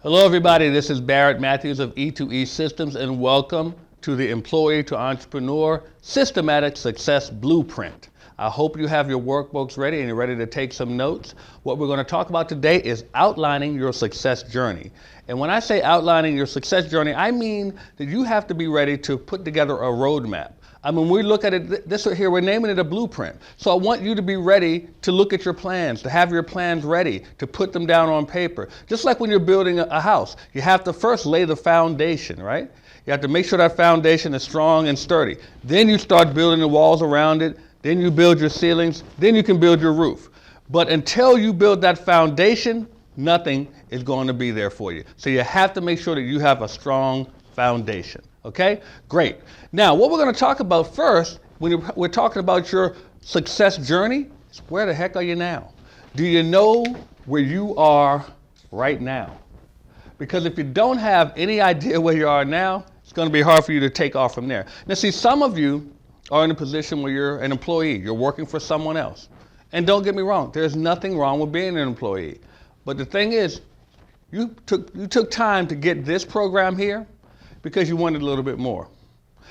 Hello everybody, this is Barrett Matthews of E2E Systems and welcome to the Employee to Entrepreneur Systematic Success Blueprint. I hope you have your workbooks ready and you're ready to take some notes. What we're going to talk about today is outlining your success journey. And when I say outlining your success journey, I mean that you have to be ready to put together a roadmap. I mean, we look at it, this right here, we're naming it a blueprint. So I want you to be ready to look at your plans, to have your plans ready, to put them down on paper. Just like when you're building a house, you have to first lay the foundation, right? You have to make sure that foundation is strong and sturdy. Then you start building the walls around it, then you build your ceilings, then you can build your roof. But until you build that foundation, nothing is going to be there for you. So you have to make sure that you have a strong foundation. Okay, great. Now, what we're going to talk about first, when we're talking about your success journey, is where the heck are you now? Do you know where you are right now? Because if you don't have any idea where you are now, it's going to be hard for you to take off from there. Now, see, some of you are in a position where you're an employee. You're working for someone else. And don't get me wrong, there's nothing wrong with being an employee. But the thing is, you took time to get this program here because you wanted a little bit more.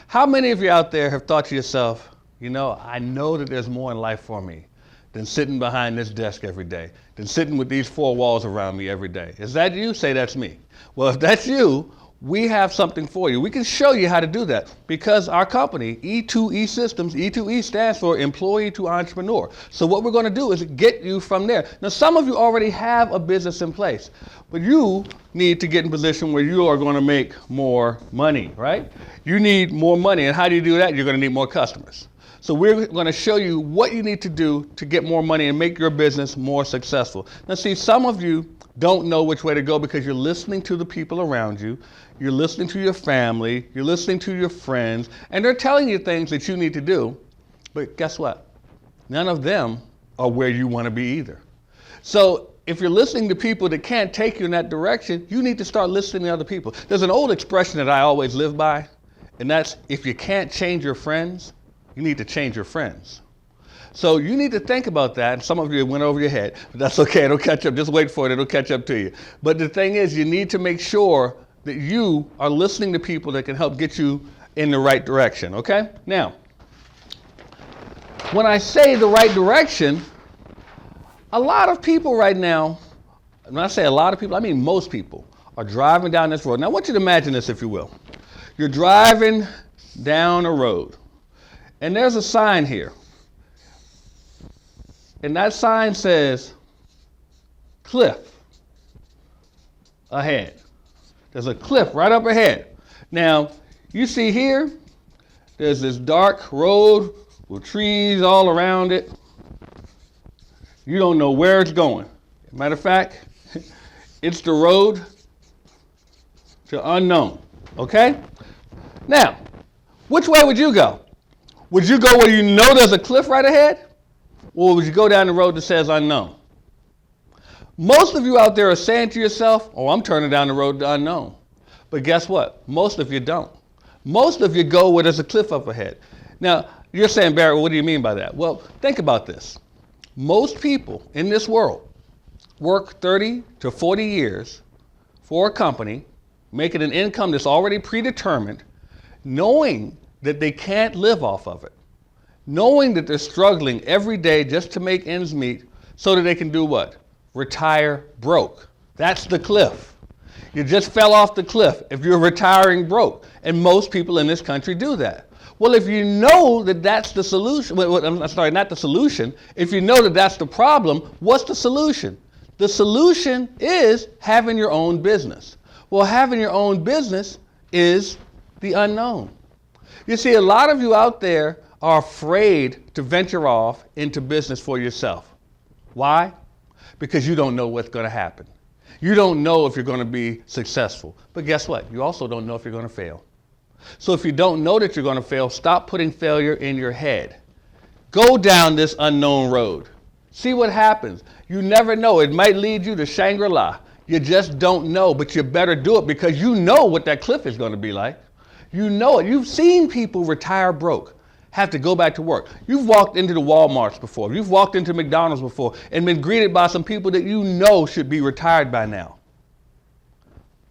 How many of you out there have thought to yourself, you know, I know that there's more in life for me than sitting behind this desk every day, than sitting with these four walls around me every day? Is that you? Say that's me. Well, if that's you, we have something for you. We can show you how to do that because our company, E2E Systems, E2E stands for Employee to Entrepreneur. So what we're going to do is get you from there. Now, some of you already have a business in place, but you need to get in a position where you are going to make more money, right? You need more money. And how do you do that? You're going to need more customers. So we're going to show you what you need to do to get more money and make your business more successful. Now, see, some of you don't know which way to go because you're listening to the people around you. You're listening to your family. You're listening to your friends. And they're telling you things that you need to do. But guess what? None of them are where you want to be either. So if you're listening to people that can't take you in that direction, you need to start listening to other people. There's an old expression that I always live by, and that's if you can't change your friends, you need to change your friends. So you need to think about that. And some of you went over your head, but that's okay. It'll catch up. Just wait for it. It'll catch up to you. But the thing is, you need to make sure that you are listening to people that can help get you in the right direction, okay? Now, when I say the right direction, a lot of people right now, when I say a lot of people, I mean most people, are driving down this road. Now, I want you to imagine this, if you will. You're driving down a road, and there's a sign here. And that sign says, cliff ahead. There's a cliff right up ahead. Now, you see here, there's this dark road with trees all around it. You don't know where it's going. Matter of fact, it's the road to unknown, okay? Now, which way would you go? Would you go where you know there's a cliff right ahead? Or would you go down the road that says unknown? Most of you out there are saying to yourself, oh, I'm turning down the road to unknown. But guess what? Most of you don't. Most of you go where there's a cliff up ahead. Now, you're saying, Barry, what do you mean by that? Well, think about this. Most people in this world work 30 to 40 years for a company, making an income that's already predetermined, knowing that they can't live off of it. Knowing that they're struggling every day just to make ends meet so that they can do what? Retire broke. That's the cliff. You just fell off the cliff if you're retiring broke. And most people in this country do that. Well, if you know that that's the solution, I'm sorry, not the solution. If you know that that's the problem, what's the solution? The solution is having your own business. Well, having your own business is the unknown. You see, a lot of you out there are afraid to venture off into business for yourself. Why? Because you don't know what's going to happen. You don't know if you're going to be successful. But guess what? You also don't know if you're going to fail. So if you don't know that you're going to fail, stop putting failure in your head. Go down this unknown road. See what happens. You never know. It might lead you to Shangri-La. You just don't know, but you better do it because you know what that cliff is going to be like. You know it. You've seen people retire broke. have to go back to work. You've walked into the Walmarts before. You've walked into McDonald's before and been greeted by some people that you know should be retired by now.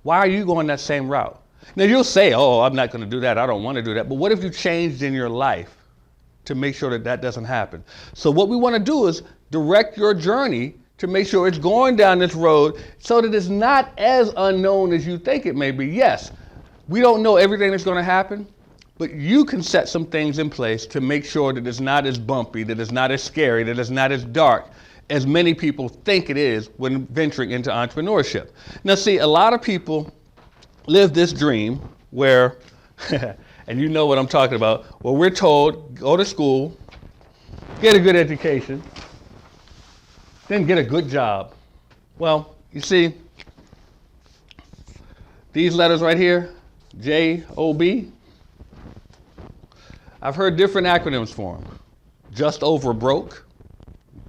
Why are you going that same route? Now you'll say, oh, I'm not going to do that. I don't want to do that. But what if you changed in your life to make sure that that doesn't happen? So what we want to do is direct your journey to make sure it's going down this road so that it's not as unknown as you think it may be. Yes, we don't know everything that's going to happen, but you can set some things in place to make sure that it's not as bumpy, that it's not as scary, that it's not as dark as many people think it is when venturing into entrepreneurship. Now see, a lot of people live this dream where, and you know what I'm talking about, where we're told, go to school, get a good education, then get a good job. Well, you see, these letters right here, J-O-B, I've heard different acronyms for them. Just over broke.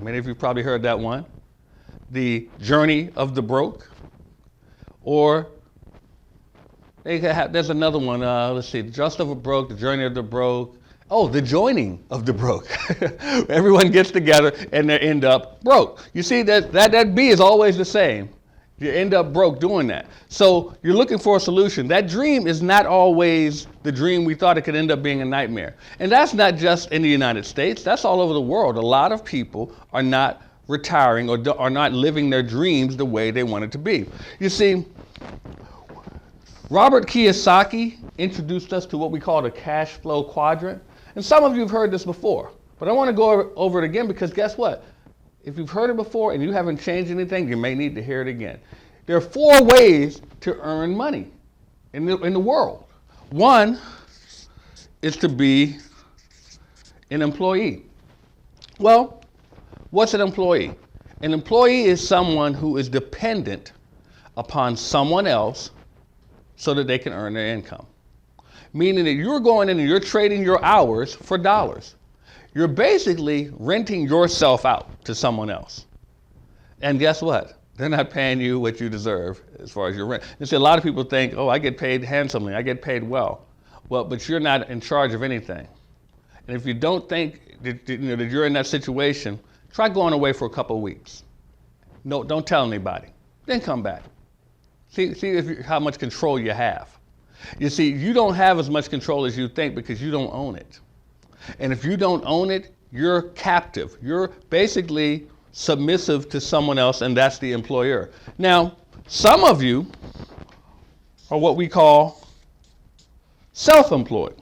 Many of you probably heard that one. The journey of the broke. Or there's another one, let's see, just over broke, the journey of the broke. Oh, the joining of the broke. Everyone gets together and they end up broke. You see that B is always the same. You end up broke doing that. So you're looking for a solution. That dream is not always the dream we thought. It could end up being a nightmare. And that's not just in the United States. That's all over the world. A lot of people are not retiring or are not living their dreams the way they want it to be. You see, Robert Kiyosaki introduced us to what we call the cash flow quadrant. And some of you have heard this before, but I want to go over it again because guess what? If you've heard it before and you haven't changed anything, you may need to hear it again. There are 4 ways to earn money in the world. One is to be an employee. Well, what's an employee? An employee is someone who is dependent upon someone else so that they can earn their income. Meaning that you're going in and you're trading your hours for dollars. You're basically renting yourself out to someone else. And guess what? They're not paying you what you deserve as far as your rent. You see, a lot of people think, oh, I get paid handsomely, I get paid well. Well, but you're not in charge of anything. And if you don't think that you're in that situation, try going away for a couple of weeks. No, don't tell anybody. Then come back. See how much control you have. You see, you don't have as much control as you think because you don't own it. And if you don't own it, you're captive. You're basically submissive to someone else, and that's the employer. Now, some of you are what we call self-employed.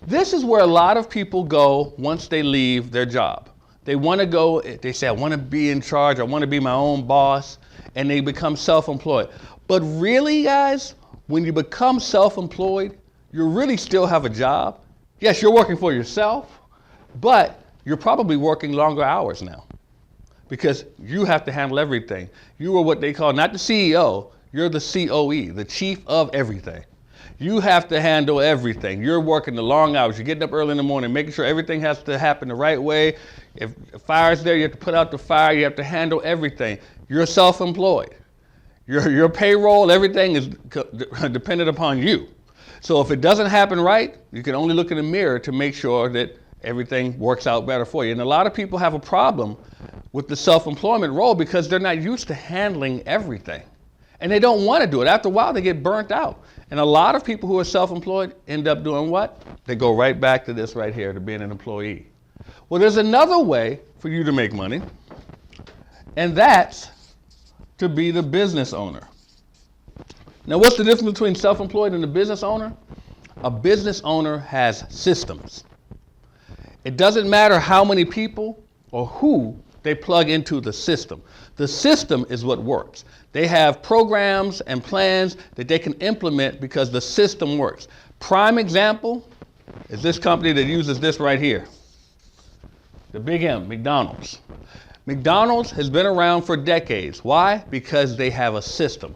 This is where a lot of people go once they leave their job. They want to go, they say, I want to be in charge, I want to be my own boss, and they become self-employed. But really, guys, when you become self-employed, you really still have a job. Yes, you're working for yourself, but you're probably working longer hours now because you have to handle everything. You are what they call, not the CEO, you're the COE, the chief of everything. You have to handle everything. You're working the long hours. You're getting up early in the morning, making sure everything has to happen the right way. If a fire's there, you have to put out the fire. You have to handle everything. You're self-employed. Your payroll, everything is dependent upon you. So if it doesn't happen right, you can only look in the mirror to make sure that everything works out better for you. And a lot of people have a problem with the self-employment role because they're not used to handling everything. And they don't want to do it. After a while, they get burnt out. And a lot of people who are self-employed end up doing what? They go right back to this right here, to being an employee. Well, there's another way for you to make money, and that's to be the business owner. Now, what's the difference between self-employed and a business owner? A business owner has systems. It doesn't matter how many people or who they plug into the system. The system is what works. They have programs and plans that they can implement because the system works. Prime example is this company that uses this right here. The big M, McDonald's. McDonald's has been around for decades. Why? Because they have a system.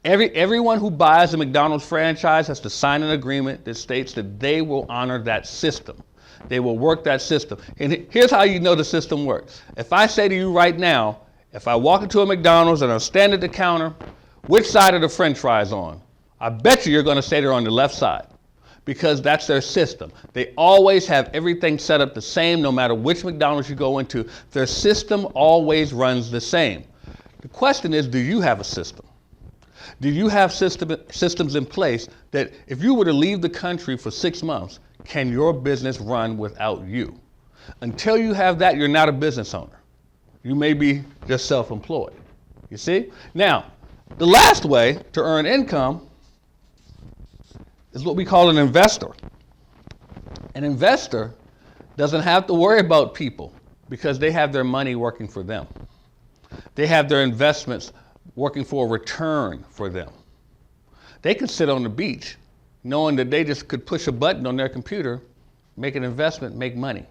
Everyone who buys a McDonald's franchise has to sign an agreement that states that they will honor that system. They will work that system. And here's how you know the system works. If I say to you right now, if I walk into a McDonald's and I stand at the counter, which side are the french fries on? I bet you're going to say they're on the left side because that's their system. They always have everything set up the same no matter which McDonald's you go into. Their system always runs the same. The question is, do you have a system? Do you have systems in place that if you were to leave the country for 6 months, can your business run without you? Until you have that, you're not a business owner. You may be just self-employed. You see? Now, the last way to earn income is what we call an investor. An investor doesn't have to worry about people because they have their money working for them. They have their investments working for a return for them. They can sit on the beach knowing that they just could push a button on their computer, make an investment, make money.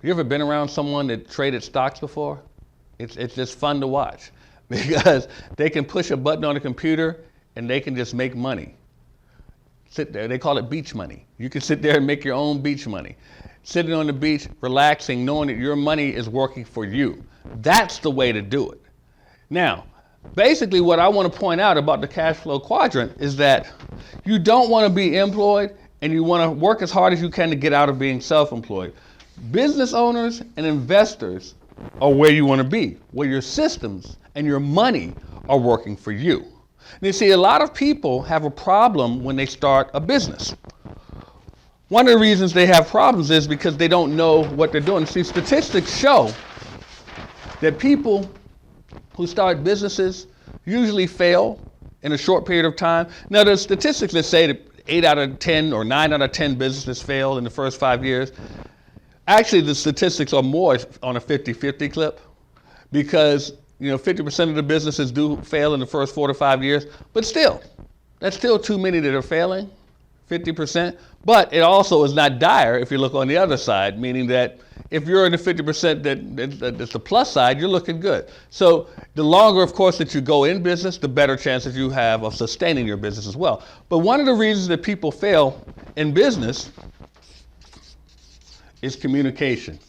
You ever been around someone that traded stocks before? It's just fun to watch because they can push a button on a computer and they can just make money. Sit there, they call it beach money. You can sit there and make your own beach money. Sitting on the beach, relaxing, knowing that your money is working for you. That's the way to do it. Now, basically what I want to point out about the cash flow quadrant is that you don't want to be employed and you want to work as hard as you can to get out of being self-employed. Business owners and investors are where you want to be, where your systems and your money are working for you. And you see, a lot of people have a problem when they start a business. One of the reasons they have problems is because they don't know what they're doing. See, statistics show that people who start businesses usually fail in a short period of time. Now, there's statistics that say that 8 out of 10 or 9 out of 10 businesses fail in the first 5 years. Actually, the statistics are more on a 50-50 clip because 50% of the businesses do fail in the first 4 to 5 years, but still, that's still too many that are failing, 50%. But it also is not dire if you look on the other side, meaning that if you're in the 50% that's the plus side, you're looking good. So the longer, of course, that you go in business, the better chances you have of sustaining your business as well. But one of the reasons that people fail in business is communication.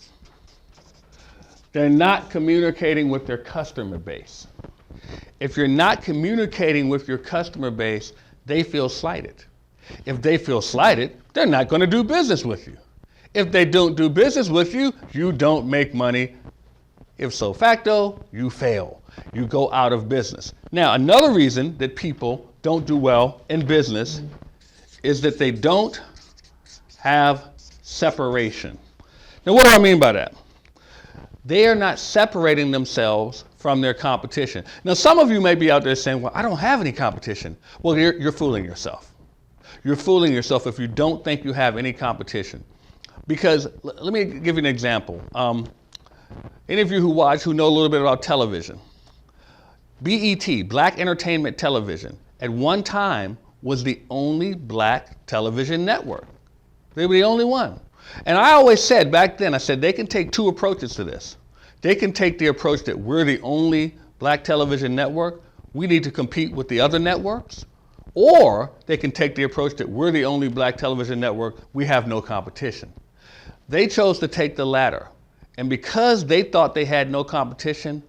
They're not communicating with their customer base. If you're not communicating with your customer base, they feel slighted. If they feel slighted, they're not going to do business with you. If they don't do business with you, you don't make money. If so facto, you fail. You go out of business. Now, another reason that people don't do well in business is that they don't have separation. Now, what do I mean by that? They are not separating themselves from their competition. Now, some of you may be out there saying, well, I don't have any competition. Well, you're fooling yourself. You're fooling yourself if you don't think you have any competition. Because let me give you an example. Any of you who know a little bit about television, BET, Black Entertainment Television, at one time was the only black television network. They were the only one. And I always said back then, I said they can take two approaches to this. They can take the approach that we're the only black television network, we need to compete with the other networks, or they can take the approach that we're the only black television network, we have no competition. They chose to take the latter. And because they thought they had no competition,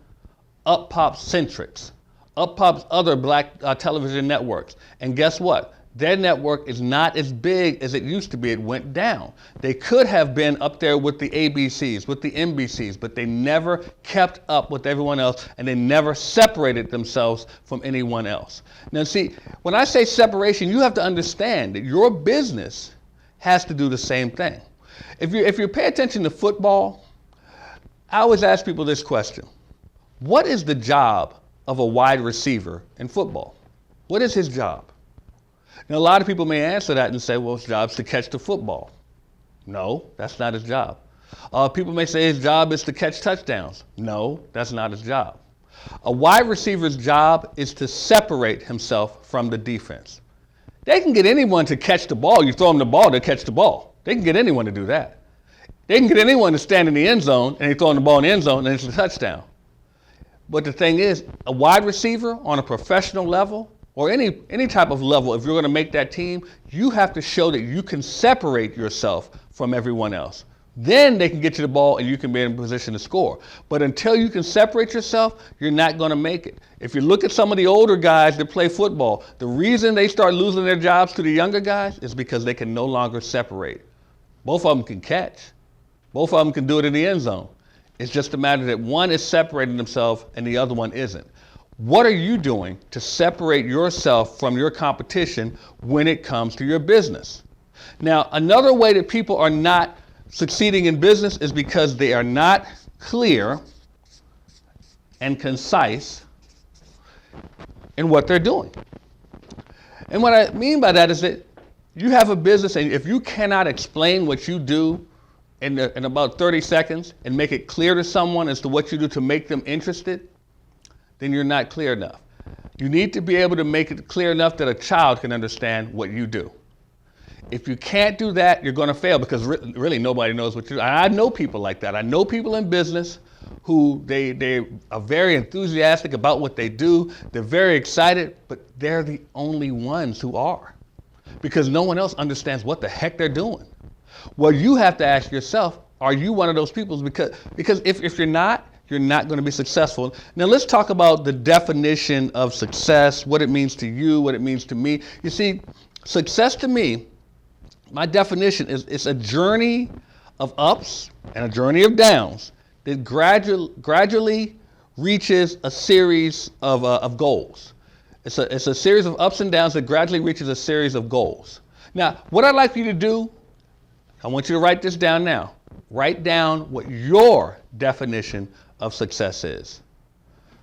up pops Centrix, up pops other black television networks. And guess what? Their network is not as big as it used to be. It went down. They could have been up there with the ABCs, with the NBCs, but they never kept up with everyone else, and they never separated themselves from anyone else. Now see, when I say separation, you have to understand that your business has to do the same thing. If you pay attention to football, I always ask people this question. What is the job of a wide receiver in football? What is his job? Now, a lot of people may answer that and say, well, his job's to catch the football. No, that's not his job. People may say his job is to catch touchdowns. No, that's not his job. A wide receiver's job is to separate himself from the defense. They can get anyone to catch the ball. You throw them the ball, they'll catch the ball. They can get anyone to do that. They can get anyone to stand in the end zone and they throw the ball in the end zone and it's a touchdown. But the thing is, a wide receiver on a professional level, or any type of level, if you're going to make that team, you have to show that you can separate yourself from everyone else. Then they can get you the ball and you can be in a position to score. But until you can separate yourself, you're not going to make it. If you look at some of the older guys that play football, the reason they start losing their jobs to the younger guys is because they can no longer separate. Both of them can catch. Both of them can do it in the end zone. It's just a matter that one is separating themselves and the other one isn't. What are you doing to separate yourself from your competition when it comes to your business? Now, another way that people are not succeeding in business is because they are not clear and concise in what they're doing. And what I mean by that is that you have a business, and if you cannot explain what you do in about 30 seconds and make it clear to someone as to what you do to make them interested, then you're not clear enough. You need to be able to make it clear enough that a child can understand what you do. If you can't do that, you're going to fail, because really nobody knows what you do. I know people like that. I know people in business who they are very enthusiastic about what they do. They're very excited, but they're the only ones who are, because no one else understands what the heck they're doing. Well, you have to ask yourself, are you one of those people? Because if you're not going to be successful. Now let's talk about the definition of success, what it means to you, what it means to me. You see, success to me, my definition is it's a journey of ups and a journey of downs that gradually reaches a series of goals. It's a series of ups and downs that gradually reaches a series of goals. Now, what I'd like for you to do, I want you to write this down now. Write down what your definition of success is.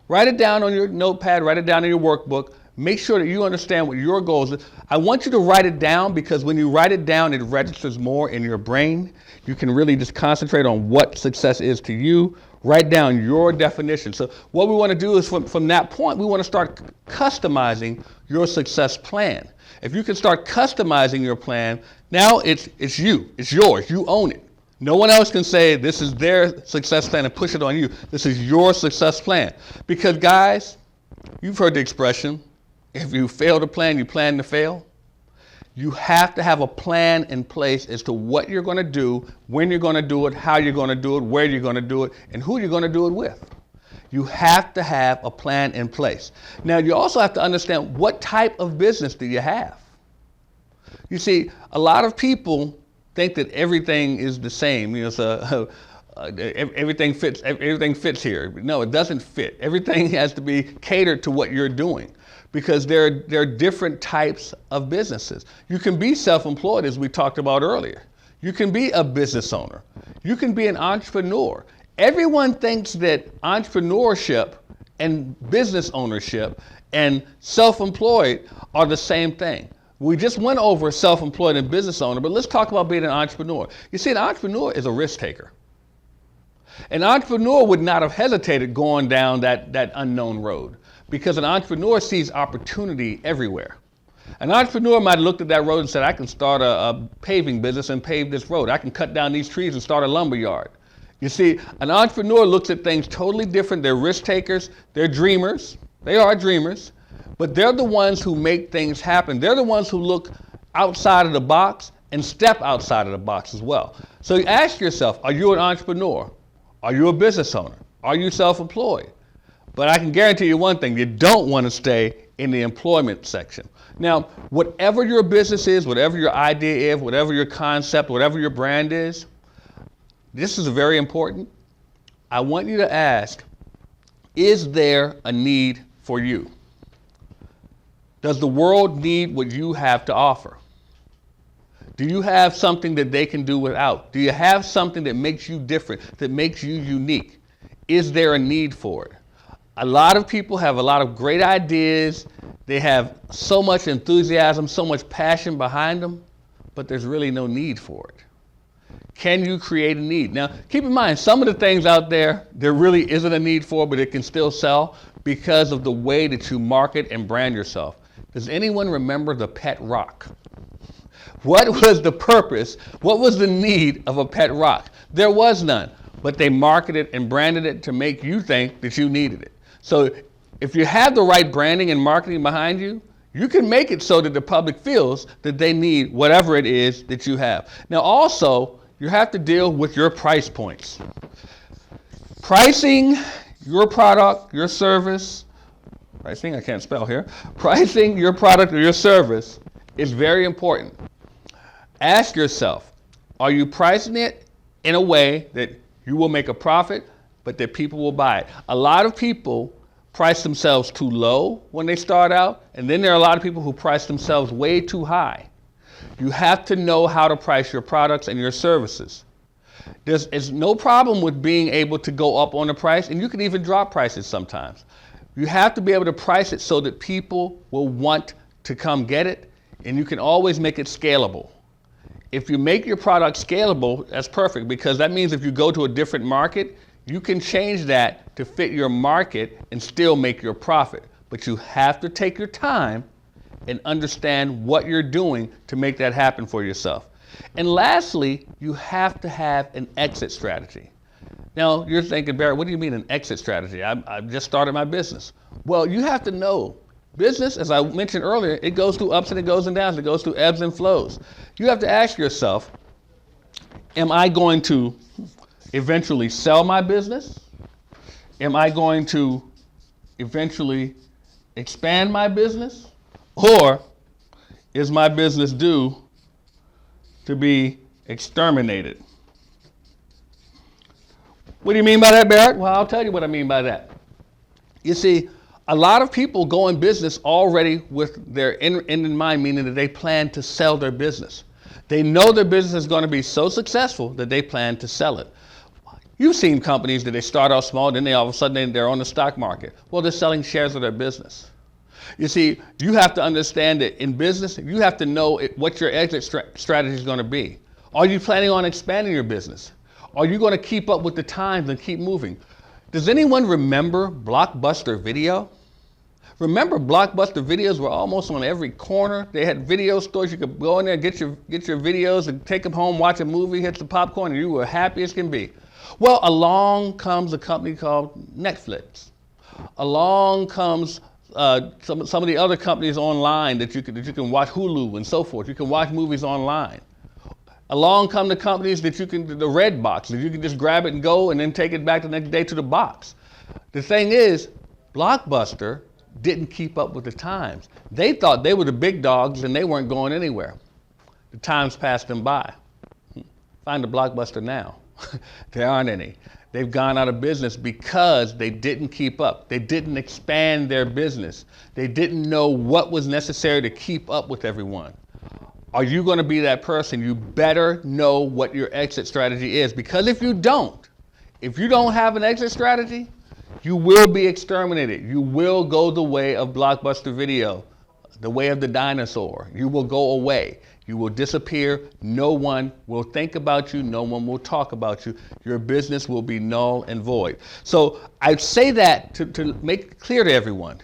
Write it down on your notepad, write it down in your workbook. Make sure that you understand what your goals are. I want you to write it down, because when you write it down, it registers more in your brain. You can really just concentrate on what success is to you. Write down your definition. So what we want to do is from that point, we want to start customizing your success plan. If you can start customizing your plan, now it's you, it's yours, you own it. No one else can say this is their success plan and push it on you. This is your success plan. Because guys, you've heard the expression, if you fail to plan, you plan to fail. You have to have a plan in place as to what you're going to do, when you're going to do it, how you're going to do it, where you're going to do it, and who you're going to do it with. You have to have a plan in place. Now, you also have to understand, what type of business do you have? You see, a lot of people think that everything is the same. You know, everything fits here. No, it doesn't fit. Everything has to be catered to what you're doing, because there are different types of businesses. You can be self-employed, as we talked about earlier. You can be a business owner. You can be an entrepreneur. Everyone thinks that entrepreneurship and business ownership and self-employed are the same thing. We just went over self-employed and business owner, but let's talk about being an entrepreneur. You see, an entrepreneur is a risk taker. An entrepreneur would not have hesitated going down that unknown road, because an entrepreneur sees opportunity everywhere. An entrepreneur might have looked at that road and said, I can start a paving business and pave this road. I can cut down these trees and start a lumber yard. You see, an entrepreneur looks at things totally different. They're risk takers. They're dreamers. They are dreamers. But they're the ones who make things happen. They're the ones who look outside of the box and step outside of the box as well. So you ask yourself, are you an entrepreneur? Are you a business owner? Are you self-employed? But I can guarantee you one thing, you don't want to stay in the employment section. Now, whatever your business is, whatever your idea is, whatever your concept, whatever your brand is, this is very important. I want you to ask, is there a need for you? Does the world need what you have to offer? Do you have something that they can do without? Do you have something that makes you different, that makes you unique? Is there a need for it? A lot of people have a lot of great ideas. They have so much enthusiasm, so much passion behind them, but there's really no need for it. Can you create a need? Now, keep in mind, some of the things out there really isn't a need for, but it can still sell because of the way that you market and brand yourself. Does anyone remember the pet rock? What was the purpose? What was the need of a pet rock? There was none, but they marketed and branded it to make you think that you needed it. So if you have the right branding and marketing behind you, you can make it so that the public feels that they need whatever it is that you have. Now also, you have to deal with your price points. Pricing your product, your service, pricing, I can't spell here. Pricing your product or your service is very important. Ask yourself, are you pricing it in a way that you will make a profit, but that people will buy it? A lot of people price themselves too low when they start out, and then there are a lot of people who price themselves way too high. You have to know how to price your products and your services. There's no problem with being able to go up on the price, and you can even drop prices sometimes. You have to be able to price it so that people will want to come get it, and you can always make it scalable. If you make your product scalable, that's perfect, because that means if you go to a different market, you can change that to fit your market and still make your profit. But you have to take your time and understand what you're doing to make that happen for yourself. And lastly, you have to have an exit strategy. Now, you're thinking, Barrett, what do you mean an exit strategy? I just started my business. Well, you have to know, business, as I mentioned earlier, it goes through ups and it goes and downs. It goes through ebbs and flows. You have to ask yourself, am I going to eventually sell my business? Am I going to eventually expand my business? Or is my business due to be exterminated? What do you mean by that, Barrett? Well, I'll tell you what I mean by that. You see, a lot of people go in business already with their end in mind, meaning that they plan to sell their business. They know their business is going to be so successful that they plan to sell it. You've seen companies that they start out small, then all of a sudden they're on the stock market. Well, they're selling shares of their business. You see, you have to understand that in business, you have to know what your exit strategy is going to be. Are you planning on expanding your business? Are you going to keep up with the times and keep moving? Does anyone remember Blockbuster Video? Remember Blockbuster Videos were almost on every corner. They had video stores. You could go in there, get your videos and take them home, watch a movie, hit the popcorn, and you were happy as can be. Well, along comes a company called Netflix. Along comes some of the other companies online that you can watch, Hulu and so forth. You can watch movies online. Along come the companies that the Redbox, that you can just grab it and go and then take it back the next day to the box. The thing is, Blockbuster didn't keep up with the times. They thought they were the big dogs and they weren't going anywhere. The times passed them by. Find a Blockbuster now. There aren't any. They've gone out of business because they didn't keep up. They didn't expand their business. They didn't know what was necessary to keep up with everyone. Are you going to be that person? You better know what your exit strategy is, because if you don't have an exit strategy, you will be exterminated. You will go the way of Blockbuster Video, the way of the dinosaur. You will go away. You will disappear. No one will think about you. No one will talk about you. Your business will be null and void. So I say that to make it clear to everyone.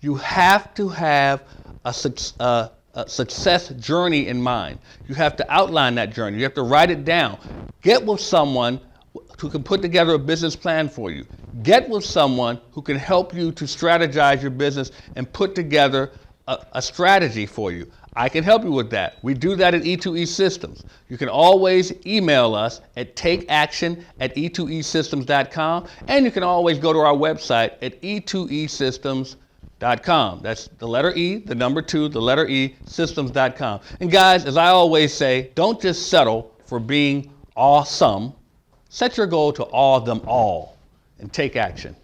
You have to have a success journey in mind. You have to outline that journey. You have to write it down. Get with someone who can put together a business plan for you. Get with someone who can help you to strategize your business and put together a strategy for you. I can help you with that. We do that at E2E Systems. You can always email us at takeaction@e2esystems.com, and you can always go to our website at e2esystems.com. That's the letter E, the number 2, the letter E, systems.com. And guys, as I always say, don't just settle for being awesome. Set your goal to awe them all and take action.